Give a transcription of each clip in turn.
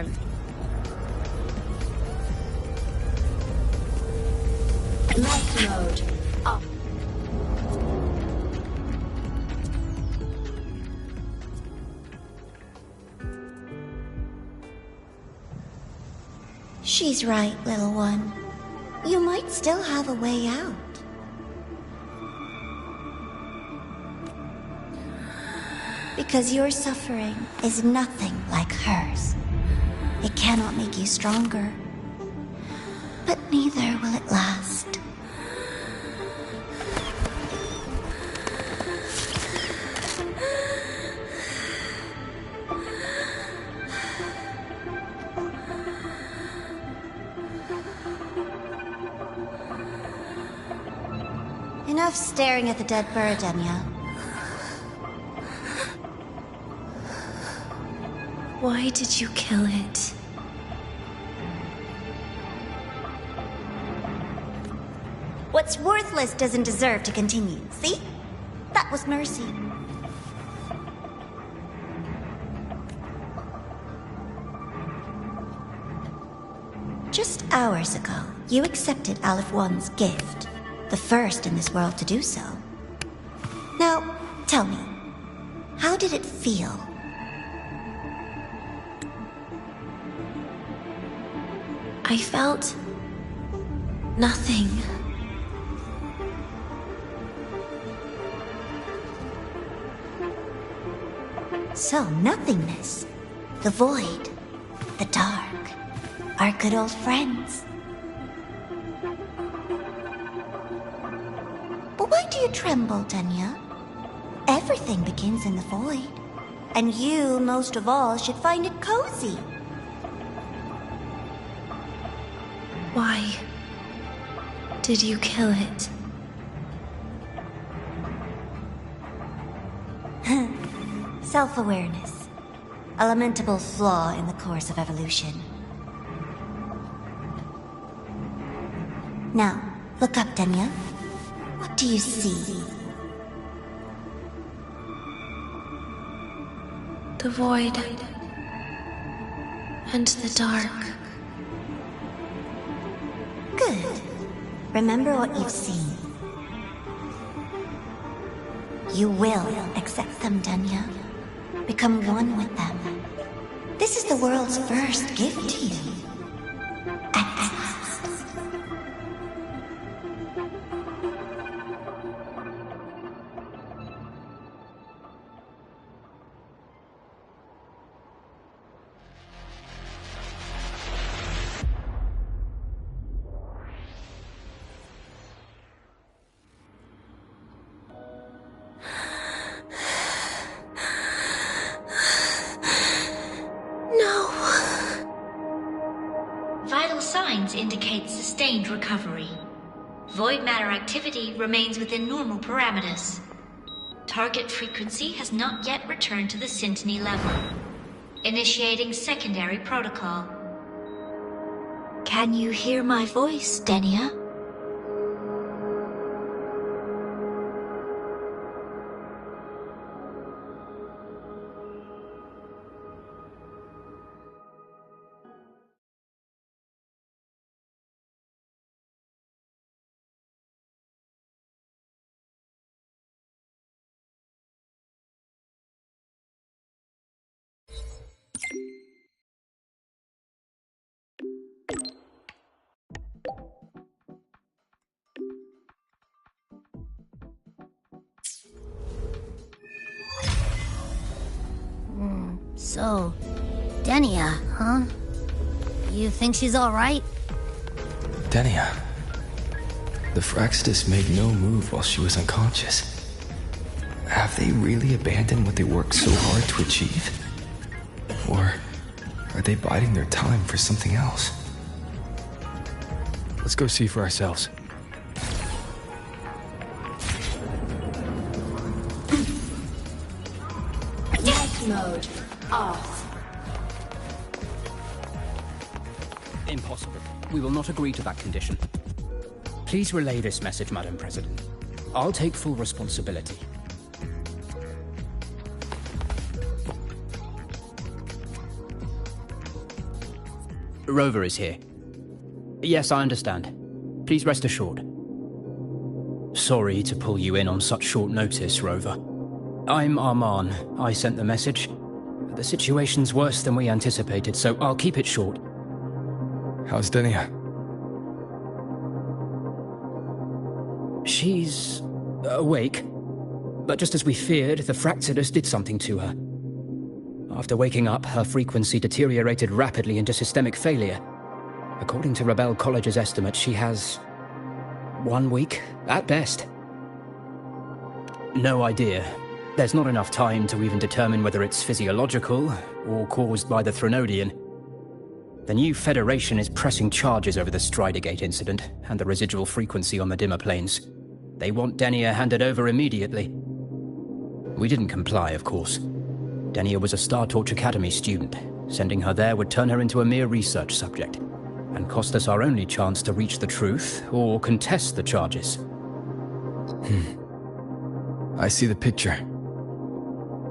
platform. Light mode off. She's right, little one. You might still have a way out. Because your suffering is nothing like hers. It cannot make you stronger, but neither will it last. Enough staring at the dead bird, Denia. Why did you kill it? What's worthless doesn't deserve to continue, see? That was mercy. Just hours ago, you accepted Aleph One's gift. The first in this world to do so. Now, tell me, how did it feel? I felt nothing. So, nothingness, the void, the dark, our good old friends. But why do you tremble, Denia? Everything begins in the void, and you, most of all, should find it cozy. Why did you kill it? Self-awareness. A lamentable flaw in the course of evolution. Now, look up, Denia. What do you see? The void and the dark. Good. Remember what you've seen. You will accept them, Denia. Become one with them. This is the world's first gift to you. At last. Indicate sustained recovery. Void matter activity remains within normal parameters. Target frequency has not yet returned to the Syntony level. Initiating secondary protocol. Can you hear my voice, Denia? So, Denia, huh? You think she's alright? Denia. The Fraxidus made no move while she was unconscious. Have they really abandoned what they worked so hard to achieve? Or are they biding their time for something else? Let's go see for ourselves. Night mode off. Impossible. We will not agree to that condition. Please relay this message, Madam President. I'll take full responsibility. Rover is here. Yes, I understand. Please rest assured. Sorry to pull you in on such short notice, Rover. I'm Arman. I sent the message. The situation's worse than we anticipated, so I'll keep it short. How's Denia? She's awake. But just as we feared, the Fractsidus did something to her. After waking up, her frequency deteriorated rapidly into systemic failure. According to Rebel College's estimate, she has 1 week, at best. No idea. There's not enough time to even determine whether it's physiological or caused by the Threnodian. The new Federation is pressing charges over the Stridergate incident and the residual frequency on the dimmer planes. They want Denia handed over immediately. We didn't comply, of course. Denia was a Star Torch Academy student. Sending her there would turn her into a mere research subject, and cost us our only chance to reach the truth or contest the charges. I see the picture.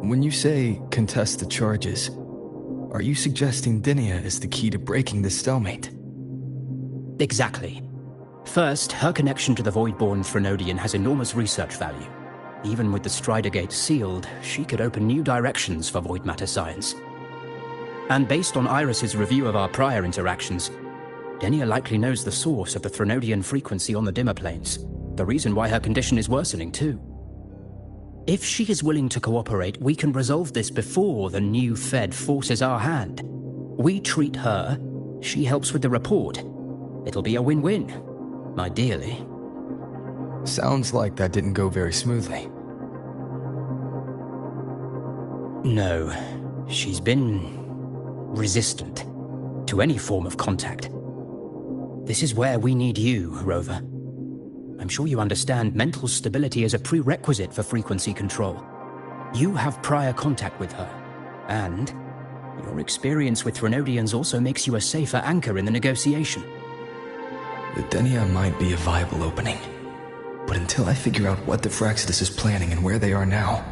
When you say contest the charges, are you suggesting Denia is the key to breaking this stalemate? Exactly. First, her connection to the Voidborn Threnodian has enormous research value. Even with the Stridergate sealed, she could open new directions for void matter science. And based on Iris's review of our prior interactions, Denia likely knows the source of the Threnodian frequency on the dimmer planes, the reason why her condition is worsening too. If she is willing to cooperate, we can resolve this before the new Fed forces our hand. We treat her, she helps with the report. It'll be a win-win, ideally. Sounds like that didn't go very smoothly. No, she's been resistant to any form of contact. This is where we need you, Rover. I'm sure you understand mental stability is a prerequisite for frequency control. You have prior contact with her, and your experience with Threnodians also makes you a safer anchor in the negotiation. The Denia might be a viable opening, but until I figure out what the Fractsidus is planning and where they are now,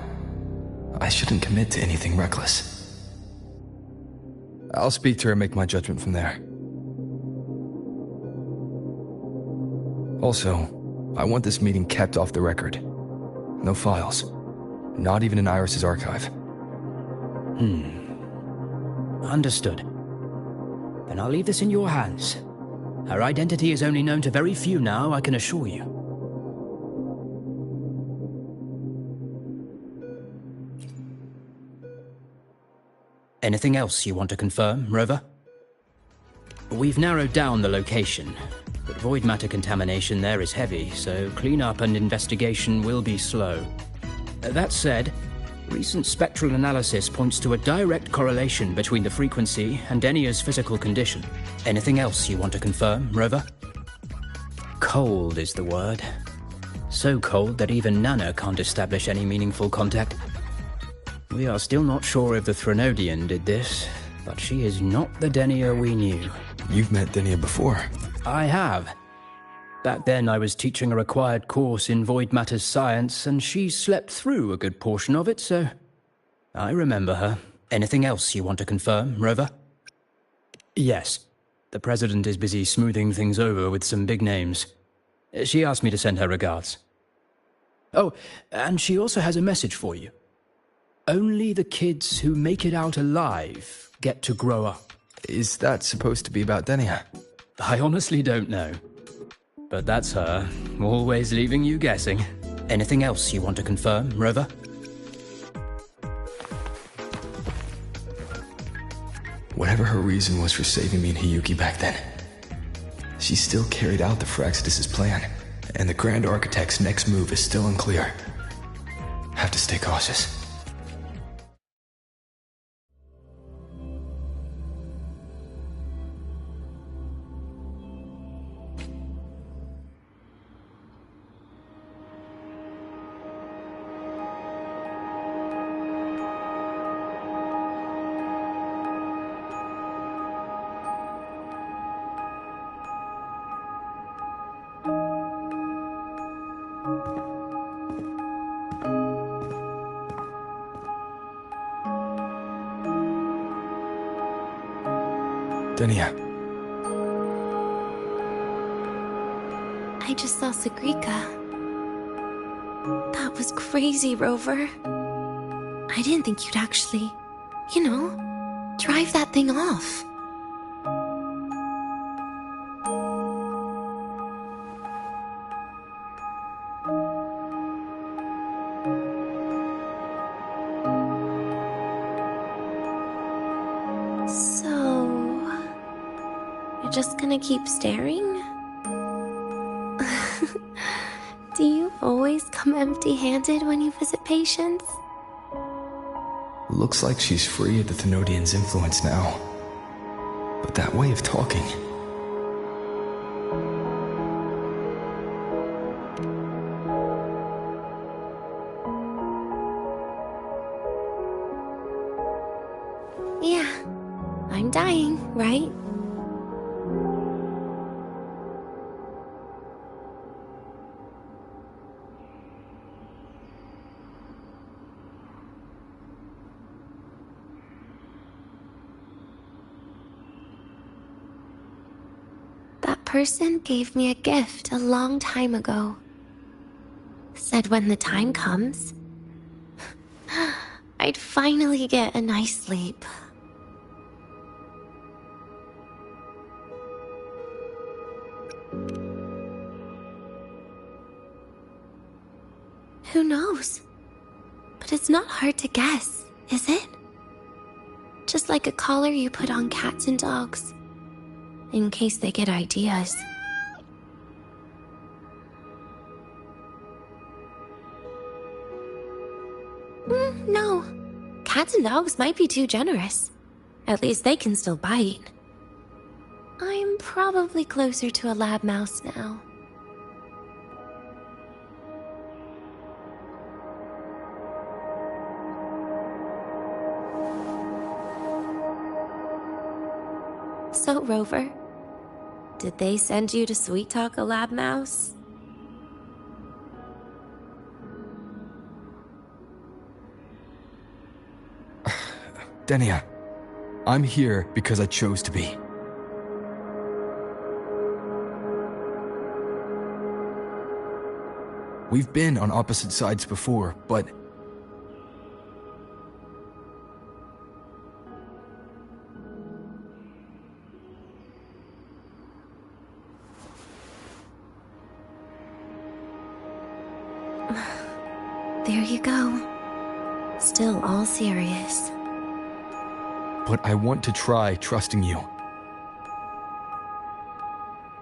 I shouldn't commit to anything reckless. I'll speak to her and make my judgment from there. Also, I want this meeting kept off the record. No files. Not even in Iris's archive. Understood. Then I'll leave this in your hands. Her identity is only known to very few now, I can assure you. Anything else you want to confirm, Rover? We've narrowed down the location, but void matter contamination there is heavy, so cleanup and investigation will be slow. That said, recent spectral analysis points to a direct correlation between the frequency and Denia's physical condition. Anything else you want to confirm, Rover? Cold is the word. So cold that even Nana can't establish any meaningful contact. We are still not sure if the Threnodian did this, but she is not the Denia we knew. You've met Denia before. I have. Back then I was teaching a required course in void matters science, and she slept through a good portion of it, so I remember her. Anything else you want to confirm, Rover? Yes. The President is busy smoothing things over with some big names. She asked me to send her regards. Oh, and she also has a message for you. Only the kids who make it out alive get to grow up. Is that supposed to be about Denia? I honestly don't know. But that's her, always leaving you guessing. Anything else you want to confirm, Rover? Whatever her reason was for saving me and Hiyuki back then, she still carried out the Fractsidus' plan, and the Grand Architect's next move is still unclear. Have to stay cautious. Denia, I just saw Sagrika. That was crazy, Rover. I didn't think you'd actually, drive that thing off. So, you're just gonna keep staring? Do you always come empty-handed when you visit patients? Looks like she's free of the Thenodian's influence now. But that way of talking... Yeah, I'm dying, right? That person gave me a gift a long time ago. Said when the time comes, I'd finally get a nice sleep. Who knows? But it's not hard to guess, is it? Just like a collar you put on cats and dogs, in case they get ideas. No. Cats and dogs might be too generous. At least they can still bite. I'm probably closer to a lab mouse now. So, Rover, did they send you to sweet talk a lab mouse? Denia, I'm here because I chose to be. We've been on opposite sides before, but... There you go. Still all serious. But I want to try trusting you.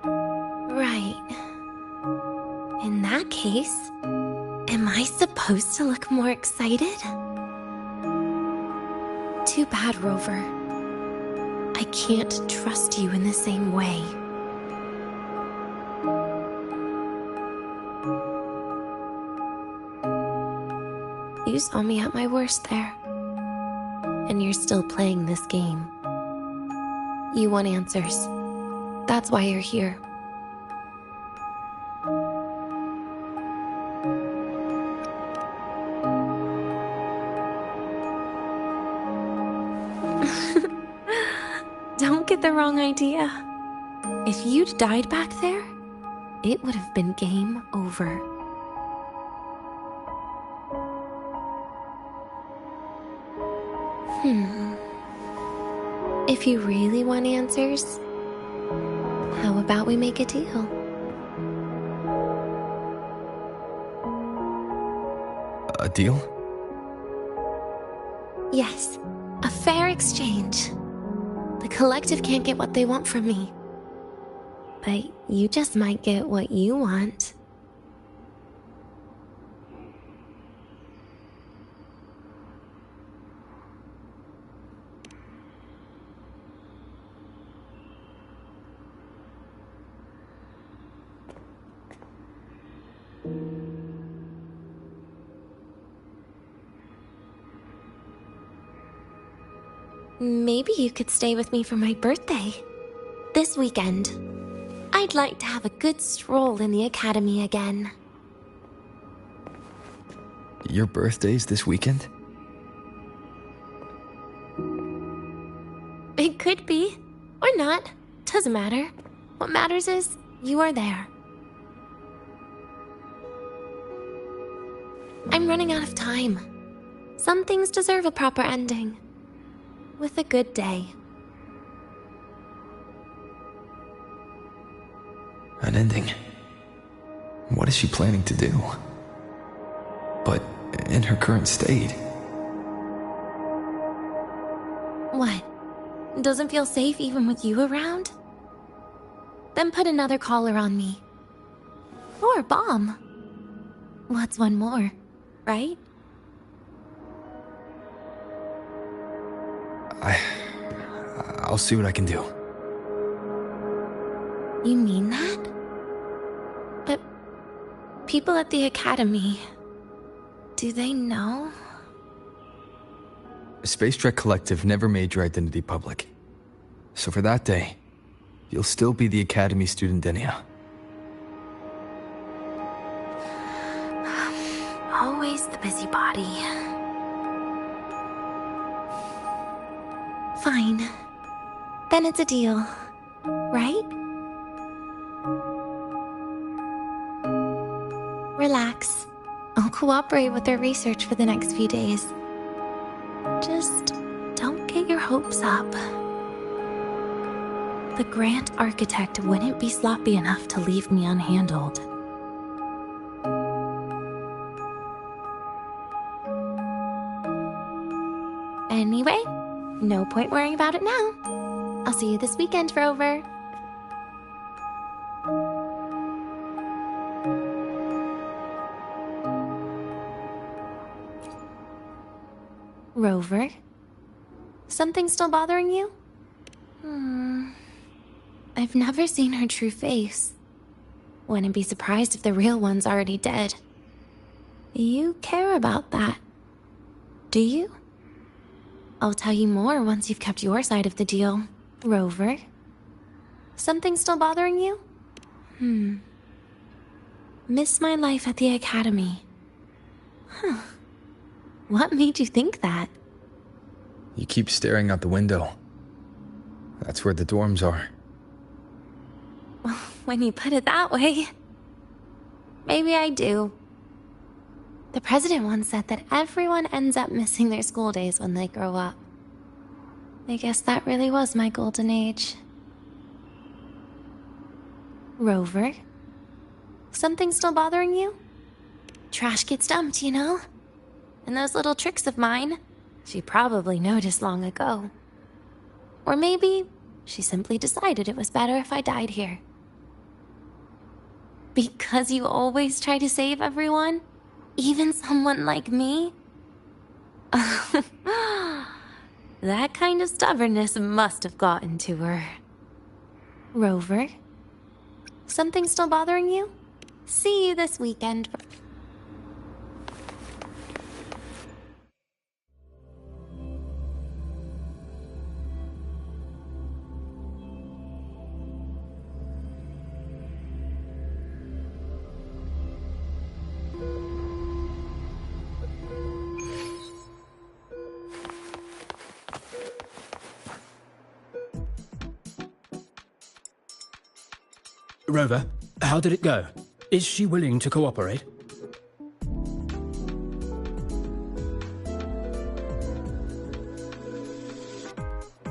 Right. In that case, am I supposed to look more excited? Too bad, Rover. I can't trust you in the same way. You saw me at my worst there. And you're still playing this game. You want answers. That's why you're here. Don't get the wrong idea. If you'd died back there, it would have been game over. If you really want answers, how about we make a deal? A deal? Yes, a fair exchange. The collective can't get what they want from me. But you just might get what you want. Maybe you could stay with me for my birthday. This weekend. I'd like to have a good stroll in the academy again. Your birthday's this weekend? It could be. Or not. Doesn't matter. What matters is, you are there. I'm running out of time. Some things deserve a proper ending. With a good day. An ending? What is she planning to do? But in her current state... What? Doesn't feel safe even with you around? Then put another collar on me. Or a bomb. What's one more, right? I'll see what I can do. You mean that? But people at the academy, do they know? Space Trek Collective never made your identity public. So for that day, you'll still be the Academy student Denia. Always the busybody. Fine. Then it's a deal, right? Relax. I'll cooperate with their research for the next few days. Just don't get your hopes up. The Grant Architect wouldn't be sloppy enough to leave me unhandled. Anyway, no point worrying about it now. I'll see you this weekend, Rover. Rover? Something still bothering you? I've never seen her true face. Wouldn't be surprised if the real one's already dead. You care about that, do you? I'll tell you more once you've kept your side of the deal, Rover. Something still bothering you? Miss my life at the academy. Huh. What made you think that? You keep staring out the window. That's where the dorms are. When you put it that way, maybe I do. The president once said that everyone ends up missing their school days when they grow up. I guess that really was my golden age. Rover? Something still bothering you? Trash gets dumped, you know? And those little tricks of mine, she probably noticed long ago. Or maybe she simply decided it was better if I died here. Because you always try to save everyone? Even someone like me? That kind of stubbornness must have gotten to her. Rover? Something still bothering you? See you this weekend. Rover, how did it go? Is she willing to cooperate?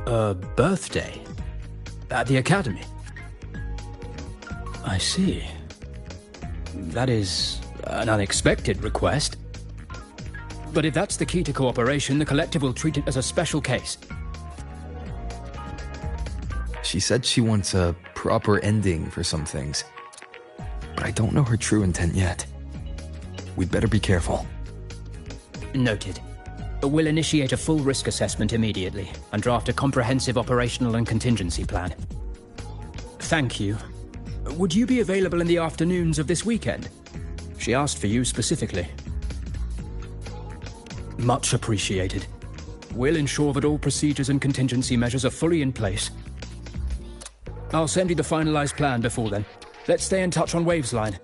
A birthday? At the academy? I see. That is an unexpected request. But if that's the key to cooperation, the Collective will treat it as a special case. She said she wants a proper ending for some things. But I don't know her true intent yet. We'd better be careful. Noted. We'll initiate a full risk assessment immediately and draft a comprehensive operational and contingency plan. Thank you. Would you be available in the afternoons of this weekend? She asked for you specifically. Much appreciated. We'll ensure that all procedures and contingency measures are fully in place. I'll send you the finalized plan before then. Let's stay in touch on Waves Line.